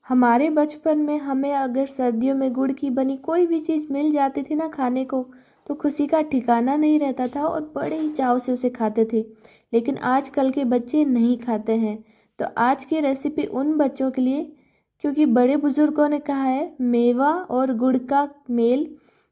हमारे बचपन में हमें अगर सर्दियों में गुड़ की बनी कोई भी चीज़ मिल जाती थी ना खाने को, तो खुशी का ठिकाना नहीं रहता था और बड़े ही चाव से उसे खाते थे। लेकिन आजकल के बच्चे नहीं खाते हैं। तो आज की रेसिपी उन बच्चों के लिए, क्योंकि बड़े बुजुर्गों ने कहा है मेवा और गुड़ का मेल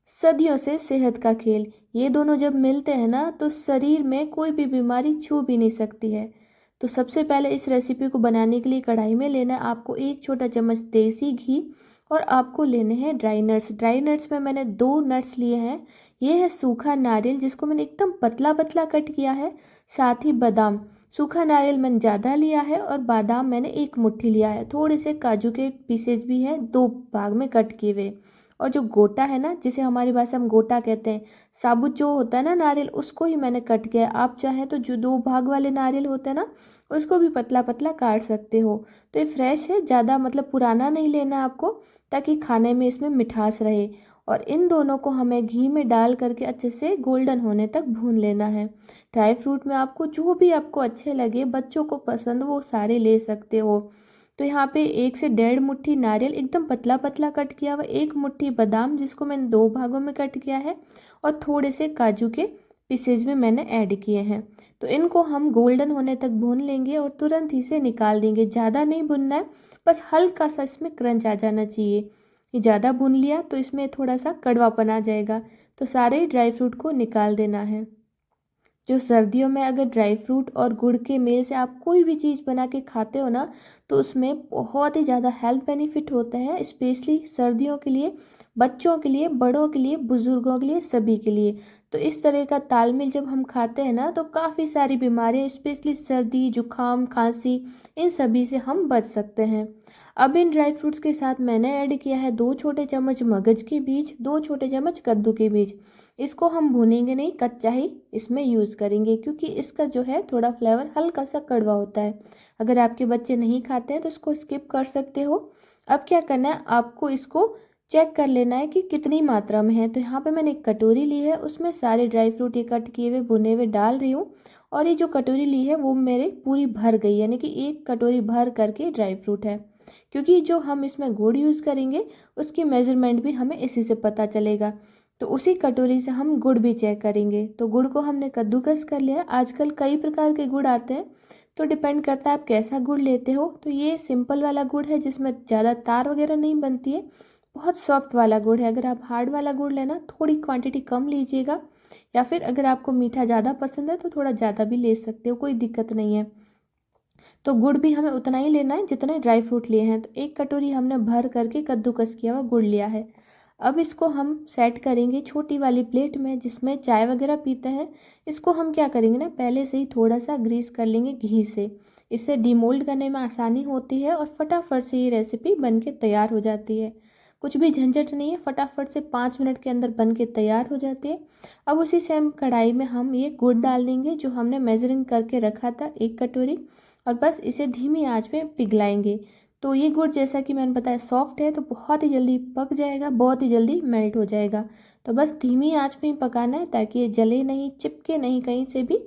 सदियों से सेहत का खेल। ये दोनों जब मिलते हैं ना तो शरीर में कोई भी बीमारी छू भी नहीं सकती है। तो सबसे पहले इस रेसिपी को बनाने के लिए कढ़ाई में लेना है आपको 1 छोटा चम्मच देसी घी, और आपको लेने हैं ड्राई नट्स। ड्राई नट्स में मैंने 2 नट्स लिए हैं। ये है सूखा नारियल जिसको मैंने एकदम पतला पतला कट किया है, साथ ही बादाम। सूखा नारियल मैंने ज़्यादा लिया है और बादाम मैंने 1 मुट्ठी लिया है। थोड़े से काजू के पीसेज भी हैं 2 भाग में कट किए हुए। और जो गोटा है ना, जिसे हमारी भाषा में गोटा कहते हैं, साबुत जो होता है ना नारियल, उसको ही मैंने कट किया है। आप चाहें तो जो 2 भाग वाले नारियल होते हैं ना, उसको भी पतला पतला काट सकते हो। तो ये फ्रेश है, ज़्यादा मतलब पुराना नहीं लेना है आपको, ताकि खाने में इसमें मिठास रहे। और इन दोनों को हमें घी में डाल करके अच्छे से गोल्डन होने तक भून लेना है। ड्राई फ्रूट में आपको जो भी आपको अच्छे लगे, बच्चों को पसंद, वो सारे ले सकते हो। तो यहाँ पे 1 से 1.5 मुट्ठी नारियल एकदम पतला पतला कट किया हुआ, 1 मुट्ठी बादाम जिसको मैंने 2 भागों में कट किया है, और थोड़े से काजू के पीसेज में मैंने ऐड किए हैं। तो इनको हम गोल्डन होने तक भून लेंगे और तुरंत ही से निकाल देंगे। ज़्यादा नहीं भुनना है, बस हल्का सा इसमें क्रंच आ जाना चाहिए। ये ज़्यादा भून लिया तो इसमें थोड़ा सा कड़वापन आ जाएगा। तो सारे ड्राई फ्रूट को निकाल देना है। जो सर्दियों में अगर ड्राई फ्रूट और गुड़ के मेल से आप कोई भी चीज़ बना के खाते हो ना, तो उसमें बहुत ही ज़्यादा हेल्थ बेनिफिट होते हैं, स्पेशली सर्दियों के लिए, बच्चों के लिए, बड़ों के लिए, बुजुर्गों के लिए, सभी के लिए। तो इस तरह का तालमेल जब हम खाते हैं ना, तो काफ़ी सारी बीमारियां, स्पेशली सर्दी, जुकाम, खांसी, इन सभी से हम बच सकते हैं। अब इन ड्राई फ्रूट्स के साथ मैंने ऐड किया है 2 छोटे चम्मच मगज के बीज, 2 छोटे चम्मच कद्दू के बीज। इसको हम भूनेंगे नहीं, कच्चा ही इसमें यूज़ करेंगे, क्योंकि इसका जो है थोड़ा फ्लेवर हल्का सा कड़वा होता है। अगर आपके बच्चे नहीं खाते हैं तो इसको स्किप कर सकते हो। अब क्या करना है, आपको इसको चेक कर लेना है कि कितनी मात्रा में है। तो यहाँ पे मैंने एक कटोरी ली है, उसमें सारे ड्राई फ्रूट ये कट किए हुए भुने हुए डाल रही हूँ। और ये जो कटोरी ली है वो मेरे पूरी भर गई, यानी कि 1 कटोरी भर करके ड्राई फ्रूट है। क्योंकि जो हम इसमें गुड़ यूज़ करेंगे, उसकी मेजरमेंट भी हमें इसी से पता चलेगा। तो उसी कटोरी से हम गुड़ भी चेक करेंगे। तो गुड़ को हमने कद्दूकस कर लिया। आजकल कई प्रकार के गुड़ आते हैं, तो डिपेंड करता है आप कैसा गुड़ लेते हो। तो ये सिंपल वाला गुड़ है जिसमें ज़्यादा तार वगैरह नहीं बनती है, बहुत सॉफ्ट वाला गुड़ है। अगर आप हार्ड वाला गुड़ लेना, थोड़ी क्वांटिटी कम लीजिएगा, या फिर अगर आपको मीठा ज़्यादा पसंद है तो थोड़ा ज़्यादा भी ले सकते हो, कोई दिक्कत नहीं है। तो गुड़ भी हमें उतना ही लेना है जितने ड्राई फ्रूट लिए हैं। तो 1 कटोरी हमने भर करके कद्दूकस किया हुआ गुड़ लिया है। अब इसको हम सेट करेंगे छोटी वाली प्लेट में, जिसमें चाय वगैरह पीते हैं। इसको हम क्या करेंगे ना, पहले से ही थोड़ा सा ग्रीस कर लेंगे घी से। इससे डीमोल्ड करने में आसानी होती है और फटाफट से ये रेसिपी बन के तैयार हो जाती है। कुछ भी झंझट नहीं है, फटाफट से 5 मिनट के अंदर बन के तैयार हो जाती है। अब उसी सेम कढ़ाई में हम ये गुड़ डाल देंगे जो हमने मेजरिंग करके रखा था 1 कटोरी, और बस इसे धीमी आंच पे पिघलाएंगे। तो ये गुड़ जैसा कि मैंने बताया सॉफ्ट है, तो बहुत ही जल्दी पक जाएगा, बहुत ही जल्दी मेल्ट हो जाएगा। तो बस धीमी आंच पे ही पकाना है, ताकि ये जले नहीं, चिपके नहीं कहीं से भी,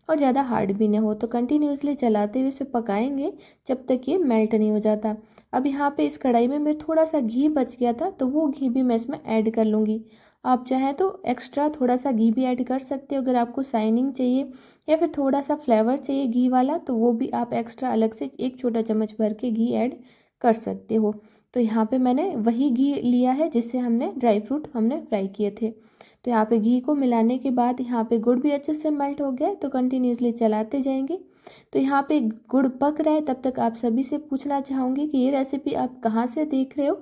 और ज़्यादा हार्ड भी ना हो। तो कंटिन्यूसली चलाते हुए इसे पकाएंगे जब तक ये मेल्ट नहीं हो जाता। अब यहाँ पे इस कढ़ाई में मेरे थोड़ा सा घी बच गया था, तो वो घी भी मैं इसमें ऐड कर लूँगी। आप चाहें तो एक्स्ट्रा थोड़ा सा घी भी ऐड कर सकते हो, अगर आपको शाइनिंग चाहिए या फिर थोड़ा सा फ्लेवर चाहिए घी वाला, तो वो भी आप एक्स्ट्रा अलग से 1 छोटा चम्मच भर के घी ऐड कर सकते हो। तो यहाँ पे मैंने वही घी लिया है जिससे हमने ड्राई फ्रूट हमने फ्राई किए थे। तो यहाँ पे घी को मिलाने के बाद यहाँ पे गुड़ भी अच्छे से मेल्ट हो गया है, तो कंटिन्यूसली चलाते जाएंगे। तो यहाँ पे गुड़ पक रहा है, तब तक आप सभी से पूछना चाहूँगी कि ये रेसिपी आप कहाँ से देख रहे हो।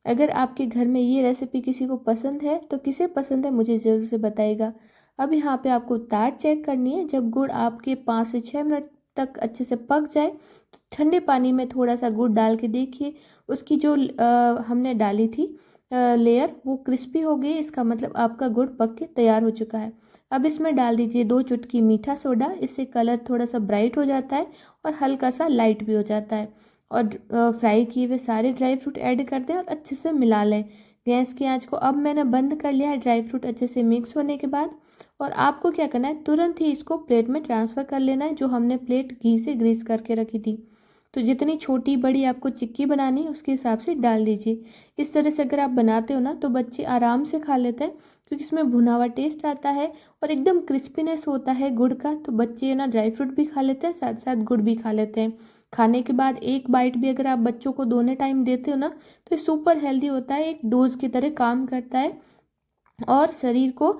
अगर आपके घर में ये रेसिपी किसी को पसंद है, तो किसे पसंद है मुझे ज़रूर से बताइएगा। अब यहाँ पे आपको तार चेक करनी है। जब गुड़ आपके 5 से 6 मिनट तक अच्छे से पक जाए, तो ठंडे पानी में थोड़ा सा गुड़ डाल के देखिए, उसकी जो हमने डाली थी लेयर, वो क्रिस्पी हो गई, इसका मतलब आपका गुड़ पक के तैयार हो चुका है। अब इसमें डाल दीजिए 2 चुटकी मीठा सोडा, इससे कलर थोड़ा सा ब्राइट हो जाता है और हल्का सा लाइट भी हो जाता है। और फ्राई किए हुए सारे ड्राई फ्रूट ऐड कर दें और अच्छे से मिला लें। गैस की आंच को अब मैंने बंद कर लिया है ड्राई फ्रूट अच्छे से मिक्स होने के बाद। और आपको क्या करना है, तुरंत ही इसको प्लेट में ट्रांसफ़र कर लेना है, जो हमने प्लेट घी से ग्रीस करके रखी थी। तो जितनी छोटी बड़ी आपको चिक्की बनानी है उसके हिसाब से डाल दीजिए। इस तरह से अगर आप बनाते हो ना तो बच्चे आराम से खा लेते हैं, क्योंकि इसमें भुना हुआ टेस्ट आता है और एकदम क्रिस्पीनेस होता है गुड़ का। तो बच्चे ना ड्राई फ्रूट भी खा लेते हैं, साथ साथ गुड़ भी खा लेते हैं। खाने के बाद एक बाइट भी अगर आप बच्चों को दोनों टाइम देते हो ना तो ये सुपर हेल्दी होता है, एक डोज की तरह काम करता है और शरीर को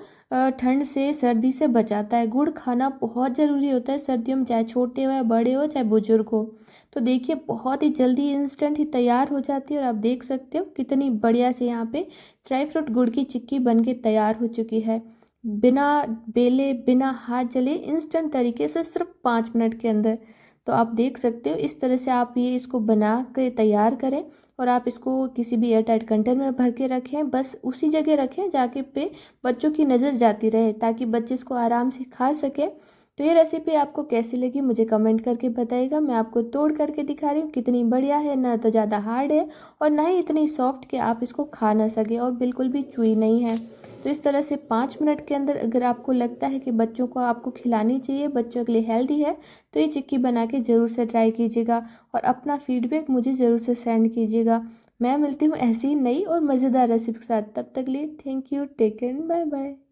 ठंड से सर्दी से बचाता है। गुड़ खाना बहुत ज़रूरी होता है सर्दियों में, चाहे छोटे हो या बड़े हो चाहे बुजुर्ग हो। तो देखिए बहुत ही जल्दी इंस्टेंट ही तैयार हो जाती है और आप देख सकते हो कितनी बढ़िया से यहाँ पे ड्राई फ्रूट गुड़ की चिक्की बन के तैयार हो चुकी है, बिना बेले बिना हाथ जले इंस्टेंट तरीके से सिर्फ 5 मिनट के अंदर। तो आप देख सकते हो इस तरह से आप ये इसको बना के तैयार करें और आप इसको किसी भी एयरटाइट कंटेनर में भर के रखें, बस उसी जगह रखें जाके पे बच्चों की नज़र जाती रहे, ताकि बच्चे इसको आराम से खा सके। तो ये रेसिपी आपको कैसी लगी मुझे कमेंट करके बताइएगा। मैं आपको तोड़ करके दिखा रही हूँ कितनी बढ़िया है, ना तो ज़्यादा हार्ड है और ना ही इतनी सॉफ्ट कि आप इसको खा ना सके, और बिल्कुल भी चुई नहीं है। तो इस तरह से 5 मिनट के अंदर अगर आपको लगता है कि बच्चों को आपको खिलानी चाहिए, बच्चों के लिए हेल्दी है, तो ये चिक्की बना के ज़रूर से ट्राई कीजिएगा और अपना फीडबैक मुझे ज़रूर से सेंड कीजिएगा। मैं मिलती हूँ ऐसी नई और मज़ेदार रेसिपी के साथ, तब तक लिए thank you, take care, bye bye.